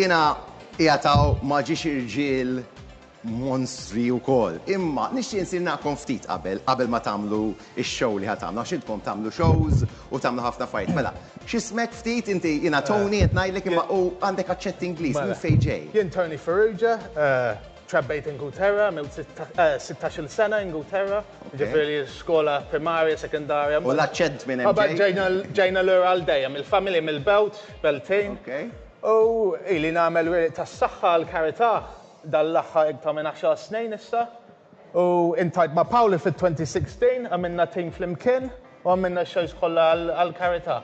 Jena jgħataw maġiċ irġiel monstri u kol. Imma, nixtieq nsir naqkom ftit qabel ma tagħmlu x-show li ħatamlu. Għax intkom tagħmlu shows u tagħmlu ħafna fajt. Mela, x'ismek ftit inti jiena Tony qed ngħidlek imma u għandek aċċett Ingliż minn fejn ġej. Jien Tony Farrugia, trabbejt Ingilterra, mill 16 sena Ingilterra, ġifieri skola primarja, sekundarja. U l-aċċett minn hemm ġej. Ġejna l-ura għal dejjem, il-familja mill-Belt, Beltejn. U ili nagħmel wieħed tas-saħħa l-karità dal-aħħar iktar minn 10 snin issa. U intajt ma' Pauli fit-2016 għamilna team flimkien u għamilna x-shows kollha għall-karità.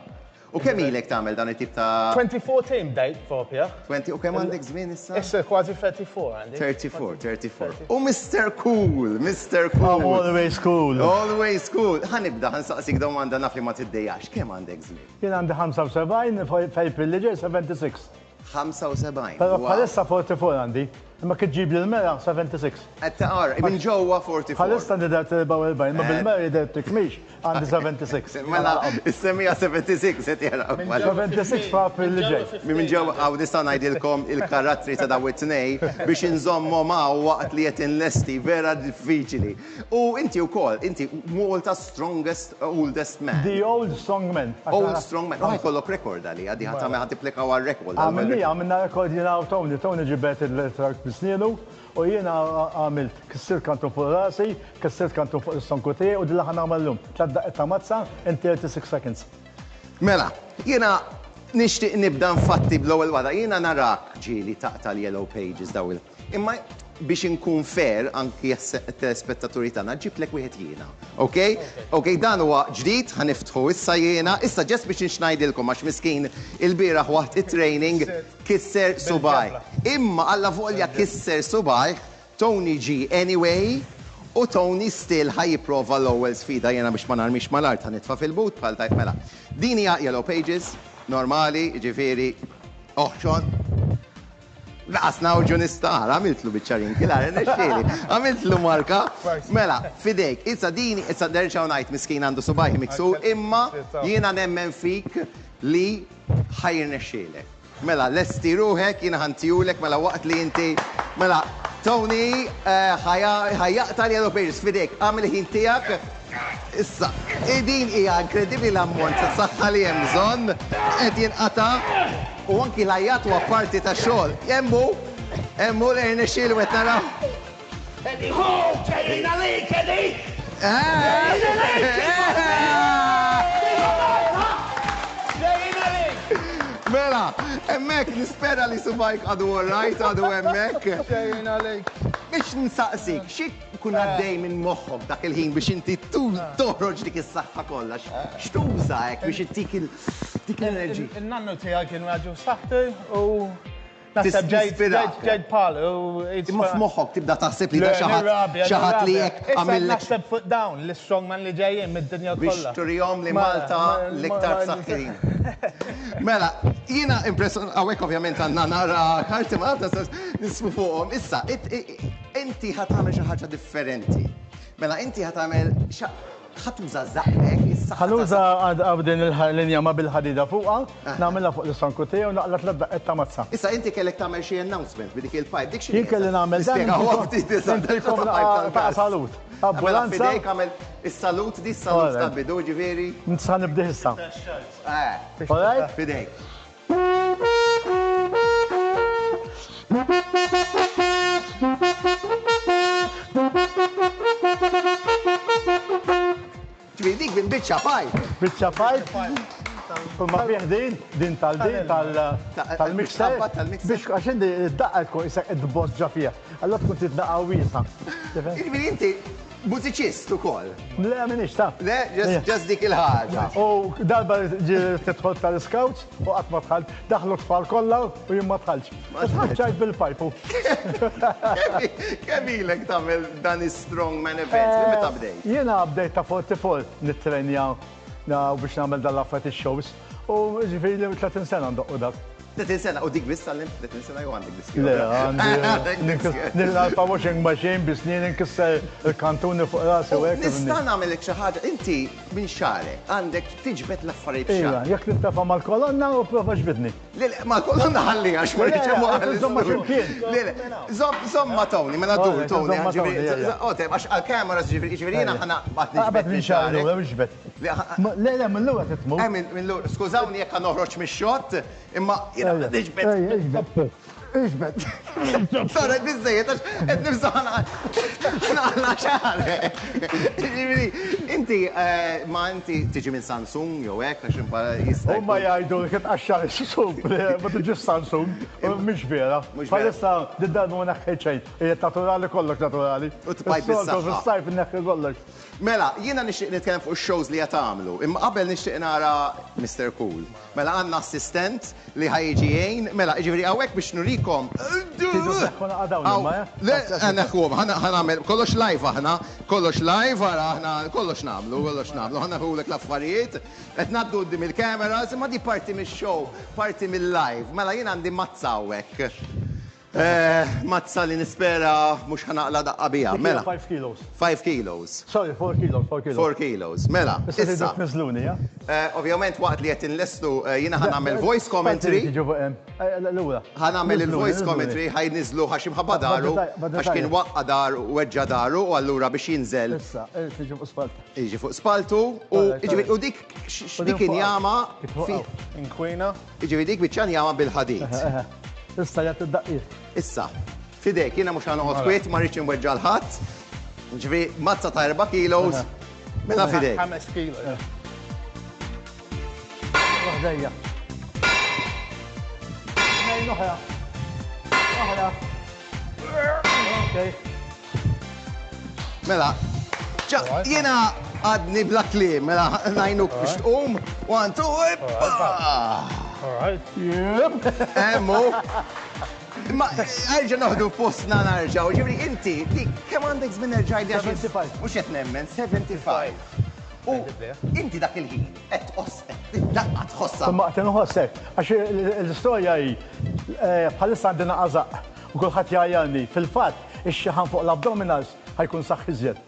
U kemm ilek tagħmel dan it-tip ta' 2014 bdejt propja. 20 u kemm għandek żmien issa? Issa kważi 34 għandi. 34. U Mr. Cool, Mr. Cool. Always cool. Always cool. Ħanibda ħansaqsik domanda naf li ma tiddejjax. Kemm għandek żmien? Jien għandi 75, f'April li ġej 76. 75. Pero bħalissa 44 għandi. Imma kħiġib li l-mera 76. Għetta għar, minn ġowa 44. Bħalissa għandi dat 44, ma bil-mera jidet kmix għandi 76. Mela, is-semija 76, set jara. 76 f'April li ġej. Minn ġowa għaw nista' ngħidilkom il-karattri ta' daw it-tnej biex inżommu ma' waqt li qed inlesti vera diffiċili. U inti wkoll, inti Malta strongest, oldest man. The old strong man. Old strong man. Għaj kollok rekord għali, għaddi ħatiplikaw għal-rekord. Għamilna rekord jina u Tony ġibet il-trak bisnielu u jiena għamilt kissir kantu fuq rasi, kissir kantu fuq il-sonkoti u dilla ħana għamallum. Tladda ta' mazza in 36 seconds. Mela, jiena nixtieq nibda nfatti bl-ewwel wara, jiena narak ġieli taqta l-Yellow Pages daw imma biex inkun fair anki telespettaturi tagħna ġiblek wieħed jiena. Okej? Okej, dan huwa ġdid ħaniftħu issa jiena, issa ġest biex ngħidilkom għax miskin il-bieraħ waqt it-training kisser subaj. Imma alla volja kisser subaj, Tony G anyway, u Tony still ħaj jipprova l-ewwel sfida jiena biex ma narmix mal-art ħanitfa' fil-but bħal tajt mela. Din hija Yellow Pages, normali, ġifieri, oħxon. Laqasna u ġunistar, għamiltlu bieċarin, kilar, nesċili, għamiltlu marka. Mela, fidejk, issa dini, issa derġaw najt miskin għandu subaħi miksu, imma jiena nemmen fik li ħajr nesċili. Mela, lesti ruħek, jiena ħantijulek, mela waqt li inti, mela, Tony, ħajjaqta li Yellow Pages, fidejk, għamil ħin tijak, issa, din hija inkredibli l-ammont, s-saxħa li jemżon, qed jinqata, u anki l-ajjat u parti ta' xogħol. Jemmu l-erne xilu qed naraw. Edi hu, ġejjin għalik, edi! Ġejjin għalik! Mela, emmek nispera li subajk għadu għorrajt, għadu emmek. Ġejjin għalik. Biex nsaqsik, xie kun għaddej minn moħħok dak il-ħin biex inti toħroġ dik is-saħħa kollha, x'tuża hekk biex ittik l-enerġi. Il-nannu tiegħi kien raġu saħħtu u naħseb ġejt pal u imma f'moħħok tibda taħseb li da xaħat li jekk għamillek. Naħseb fuq dawn l-strongman li ġejjin mid-dinja kollha. Biex turihom li Malta l-iktar b'saħħitin. Mela, jiena impression għawek ovvjament għandna nara ħarti Malta nisfu fuqhom. Issa, inti ħatamel xi ħaġa differenti. Mela, inti ħatamel ħatuża zaqqek, issa. Ħanuża għabdin il-linja ma bil-ħadida fuqha, nagħmilha fuq l-sankuti u naqla tladdaqet ta' mazza. Issa inti kellek tagħmel xi announcement b'dik il-pipe, dik xi. Jien kelli nagħmel dan. Intilkom ta' salut. Ambulanza. Fidejk għamel is-salut di s-salut ta' bidu ġifieri. Nisa nibdih issa. Alright? Fidejk. Ġifieri dik bin biċċa pipe. Biċċa pipe. Ma fih din tal-mixer. Biex għaxin d-daqqa tkun isek id-boss ġafija. Allora tkun titdaqqa wiesa. Ġifieri inti mużiċist ukoll. Le, minix ta' Le, just dik il-ħaġa. U darba tidħol tal-scouts u qatt ma tħalt, daħlu tfal kollha u jien ma tħallx. Tħallċajt bil-pajpu. Kemm ilek tagħmel dan is-strongman event? Meta bdejt? Jiena bdejt ta' 44 nitrenja biex nagħmel dal-affarijiet ix-shows u ġifieri 30 sena ndoqqu dak. 30 sena, u dik biss tal-lim 30 sena jew għandek biss. Le, għandi nilqa washing machine bisnin nkisser il-kantuni fuq rasi u hekk. Nista' nagħmelek xi ħaġa, inti minn xarek għandek tiġbed l-affarijiet Iva, b'xar. jekk nintafa' mal-kolonna u prova ġbidni. Le, mal-kolonna ħalli għax ma rridx Insomma xulkien. Zomma Tony, mela dur Tony, Zomma Tony, għax għal-kamera ġifiri jiena ħana Għabad minn xarek. Le, minn l-ura titmu. Skużawni jekk noħroġ mix-xott, imma jiena niġbed. Iġbed. Saret bizzejiet, għax qed nifżana għalla xare. Ġifiri, inti ma inti tiġi minn Samsung jew hekk għax impa jista' Umma jgħidu li kien għaxxar Samsung, ma tiġi Samsung, mhix vera. Bħalissa diddan u neħħi xejn, hija naturali kollox naturali. U tbajt bis-saħħa. Fis-sajf neħħi kollox. Mela, jiena nixtieq nitkellem fuq ix-shows li qed tagħmlu, imma qabel nixtieq nara Mr. Cool. Mela għandna assistent li ħajġi jgħin, mela ġifieri hawnhekk biex nurikom. Le, neħħuhom, ħanagħmel kollox live aħna, kollox live ara aħna kollox nagħmlu, ħanaħulek l-affarijiet, qed ngħaddu qudiem il-kameras, imma di parti mix-show, parti mill-live. Mela jien għandi mazza hawnhekk. Mazza li nispera mhux ħanaqla daqqa biha. Mela. 5 kilos. 5 kilos. Sorry, 4 kilos, 4 kilos. 4 kilos. Mela. Issa nizluni, ja? Ovvjament waqt li qed inlestu jiena ħanagħmel voice commentary. L-ura. Ħanagħmel il-voice commentary ħaj niżlu ħax imħabba daru għax kien waqqa dar u weġġa daru u allura biex jinżel. Issa, tiġi fuq spaltu. Iġi fuq spaltu u dik injama Inkwina. Iġifieri dik biċċan jama bil-ħadid. Issa jgħat id-daqqiet. Issa, fidek, jiena mhux ħanoqgħod kwiet ma rridx inweġġa l-ħadd. Ġifieri mazza ta' 4 kilos. Mela fidek. 5 kilos. Waħdejja. Nejn oħra. Oħra. Okay. Mela, jiena għadni bla kliem, mela ngħinuk biex tqum. 1, 2, All right. Emmu. Ma għarġa noħdu postna narġaw, ġivri inti, kem għandek zmin nerġaj 75. Mux jett nemmen, 75. U inti dak il-ħin, et daqqa tħossa. Ma għatin uħossek, għax l-istoria hi, bħalissa għandina għazaq, u kullħat jgħajani, fil-fat, ix-xaħan fuq l-abdominals ħajkun saħħiżjed.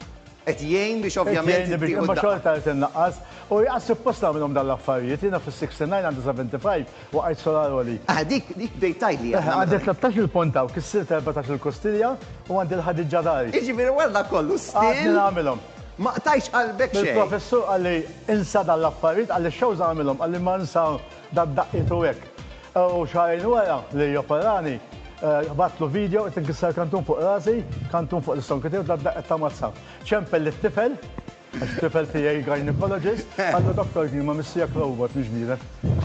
Et jgħin biex ovvjament. Ma xorta għet naqqas, u jgħas supposta minnom dal-affarijiet, jina fil-69 għandu 75 u għajt solaroli. Dik dejtaj li għandi 13 il-ponta u kissir 14 il-kostilja u għandi l-ħadid ġadari. Iġi għalla kollu stil. Għadni għamilom. Ma tajx qalbek xej. Il-professur għalli insa dal-affarijiet, għalli xewż għamilom, għalli ma nsa dad-daqqiet u għek. U xarajn wara li joperani, batlu video, t-nkissar kantun fuq rasi, kantun fuq l-stonketi u dad-daqqiet ta' mazza. ċempel l-tifel, għax-tifel tijaj gynecologist, għallu doktor ma missijak robot, mux bida.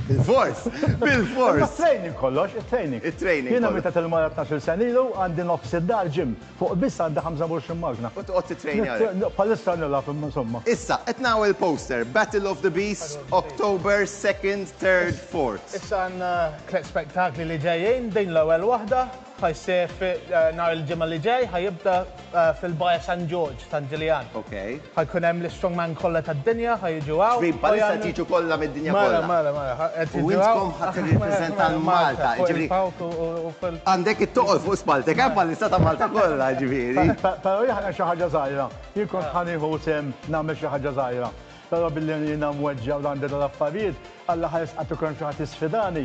Bil-fors, bil-fors. Training kollox, il-training. Il-training. Jena meta til-mara 12 senilu, għandi nofs id-dar ġim, fuq bis għandi 25 magna. U t-qot t-training. Palestra nilaf, insomma. Issa, etnaw il-poster, Battle of the Beasts, October 2nd, 3rd, 4th. Issa għanna tliet spektakli li ġejjin, din l-ewwel waħda, ħajsir nar il-ġimgħa li ġej, ħajibda fil-Baja San George, San Ġiljan. Okay. Ħajkun hemm l-strongman kollha tad-dinja, ħajġu għaw. Xbib, palissa tiġu kollha mid-dinja kollha. Mela. U intkom ħadd tirrappreżenta l-Malta, ġifieri. Għandek it-toqol fuq spaltek, hemm palissa ta' Malta kollha, ġifieri. Però jaħna xi ħaġa żgħira. Jien kont ħanieħu sem nagħmel xi ħaġa żgħira. Però billi jiena mweġġa u għandi l-affarijiet, Alla ħares għattu kon xi ħadd isfidani.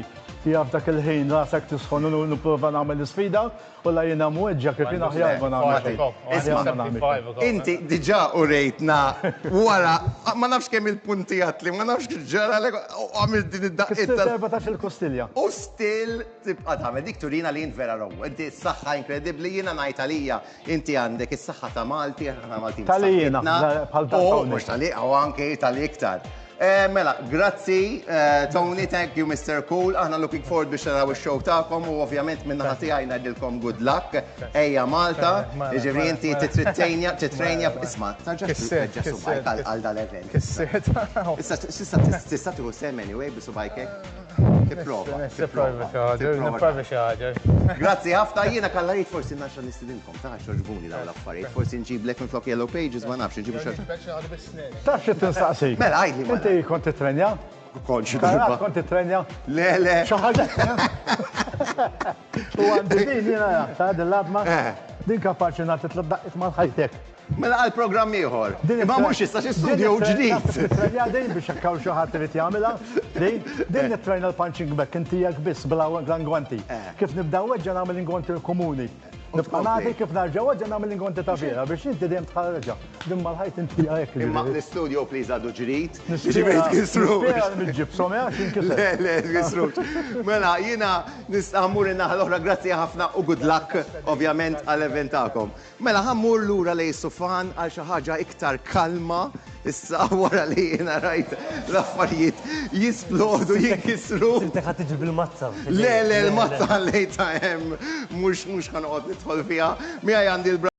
Jaf dak il-ħin rasek tisħon u nipprova nagħmel l-isfida u la jiena mweġġa kif jiena aħjar ma nagħmel. Inti diġà urejtna wara ma nafx kemm il-puntijat li ma nafx ġara lek għamil din id-daqqiet. Batax il-kostilja. U still tibqa' tagħmel dik turina li int vera row. Inti s-saħħa inkredibbli jiena ngħid għalija inti għandek is-saħħa ta' Malti aħna Malti. Talijina bħal mhux tali u anke tali iktar. Mela, grazzi, Tony, thank you, Mr. Cool. Aħna looking forward biex naraw il-show ta'kom u ovvjament minna ħatijaj najdilkom good luck. Ejja Malta, ġivri inti titrejnja, isma, taġġasu bajk għal dal-event. Kisset. Tista tuħu sem anyway, bisu bajkek? Tiprova. Tiprova xaħġa. Grazzi ħafna, jiena kallarit forsi naxa nistidinkom, ta' xorġbuni daw l-affarijiet, forsi nġiblek minn flok Yellow Pages, ma nafx, nġibu xorġ. Tax tistaqsi. Mela, għajli. Inti kont titrenja? konċi Karat darba. kont trenja. Le, le. Xaħġa. U għandi din jena, ta' dil-labma, din kapaċi nagħti tladdaqit mal-ħajtek. Mela għal programm ieħor. Ma mhux issa xi studio ġdid. Trenja din biex akkaw xi ħadd irid jagħmilha. Din nittrejna l-punching back inti jak biss bl-angwanti. Kif nibdaw weġġa nagħmel ingwanti komuni. Nibqa' nagħti kif narġa' weġġa nagħmel ingwanti ta' fiera biex inti dejjem tħarreġa. Din mal-ħajt inti hekk. Imma l-studio please għadu ġdid. Ġifieri tkisru. Mill-ġibsom Le, le, tkisru. Mela jiena nistgħu in-naħa l-oħra grazzi ħafna u good luck ovvjament għall-event tagħkom. Mela ħammur lura lej Sofan għal xi ħaġa iktar kalma issa wara li jiena rajt l-affarijiet jisplodu, jinkisru. Inti ħadd tiġi bil-mazza. Le, le, l-mazza lejta hemm mhux ħanqod nidħol fiha. Miegħi għandi l